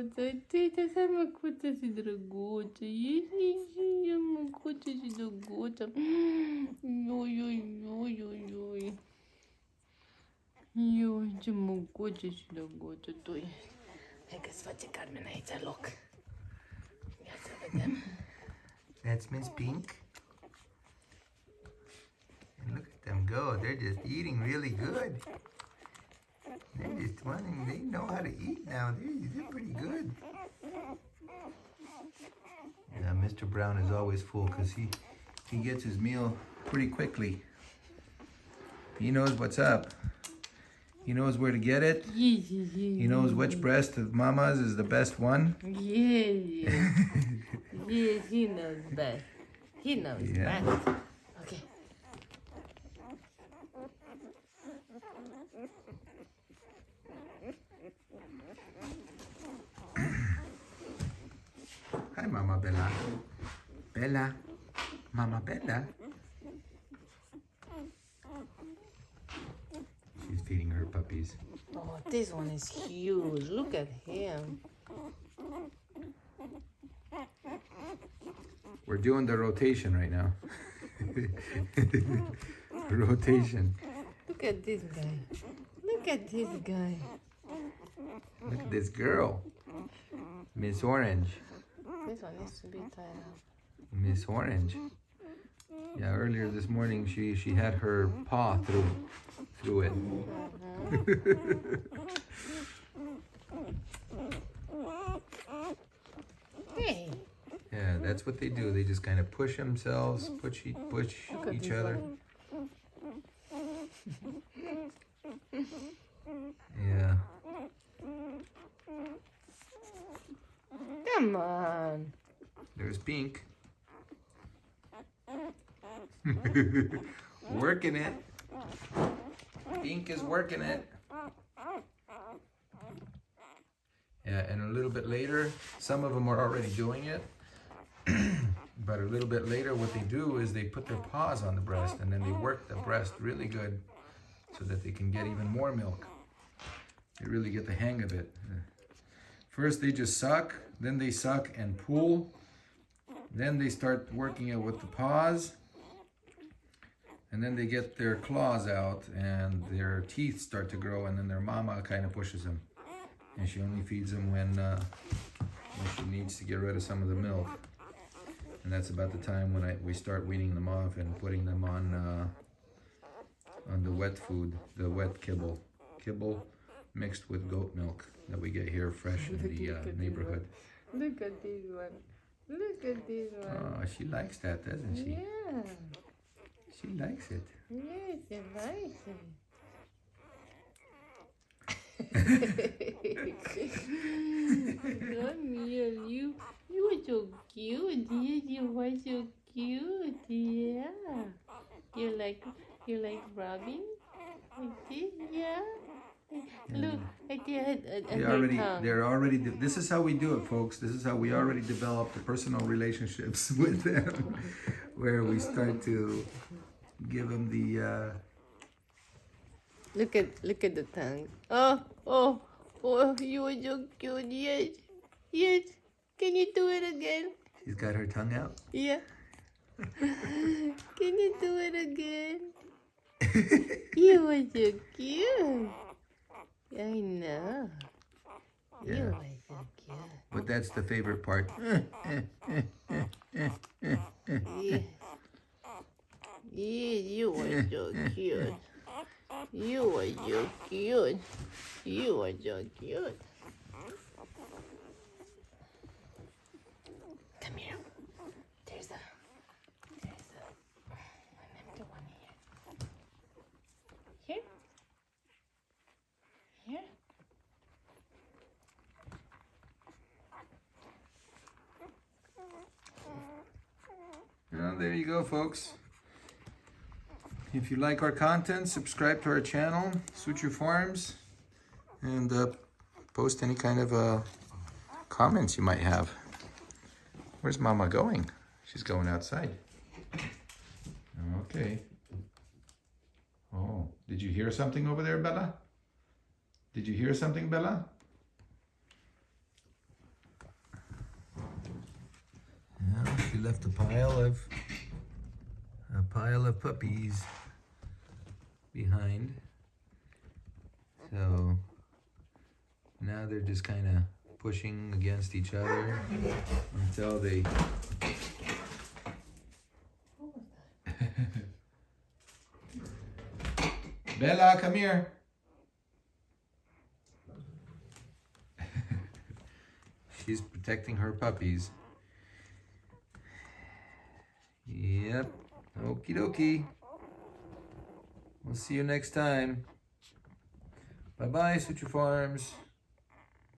Tita, sama kuta si dragota. Sama kuta si dragota. Ой. Sama kuta si dragota. Hey, guess what, Carmen? It's a look. Yes, over them. That's Miss Pink. And look at them go. They're just eating really good. They're just wanting, they know how to eat now. They're pretty good. Yeah, Mr. Brown is always full because he gets his meal pretty quickly. He knows what's up. He knows where to get it. Yes. He knows which breast of Mama's is the best one. Yes. Yes, he knows best. He knows best. Okay. Hi, Mama Bella. Bella. Mama Bella. She's feeding her puppies. Oh, this one is huge. Look at him. We're doing the rotation right now. Rotation. Look at this guy. Look at this guy. Look at this girl. Miss Orange. This one needs to be tied up. Miss Orange. Yeah, earlier this morning she had her paw through it. Hey. Yeah, that's what they do. They just kind of push themselves, push each other. Yeah. Come on. There's Pink. Working it. Pink is working it. Yeah, and a little bit later, some of them are already doing it. But a little bit later, what they do is they put their paws on the breast and then they work the breast really good so that they can get even more milk. They really get the hang of it. First they just suck, then they suck and pull. Then they start working it with the paws. And then they get their claws out and their teeth start to grow, and then their mama kind of pushes them. And she only feeds them when she needs to get rid of some of the milk. And that's about the time when we start weaning them off and putting them on the wet food, the wet kibble. Kibble mixed with goat milk that we get here fresh in the neighborhood. Look at this one. Look at this one. Oh, she likes that, doesn't she? Yeah. She likes it. Yes, she likes it. Camille, you are so cute. Yes, you are so cute. Yeah. You like rubbing? Like this? Yeah. Look, I did They're already. This is how we do it, folks. This is how we already develop the personal relationships with them, where we start to give them the. Look at the tongue. Oh! You are so cute. Yes. Can you do it again? She's got her tongue out. Yeah. Can you do it again? You are so cute. I know. Yeah. You are so cute. But that's the favorite part. Yes. Yes, you are so cute. You are so cute. You are so cute. Come here. There's an empty one here. Here? Well, there you go, folks. If you like our content, subscribe to our channel, Suture Farms, and post any kind of comments you might have. Where's Mama going? She's going outside. Okay. Oh, did you hear something over there, Bella? Did you hear something, Bella? left a pile of puppies behind. So now they're just kind of pushing against each other until they Bella, come here. She's protecting her puppies. Yep. Okie dokie. We'll see you next time. Bye-bye, Suture Farms.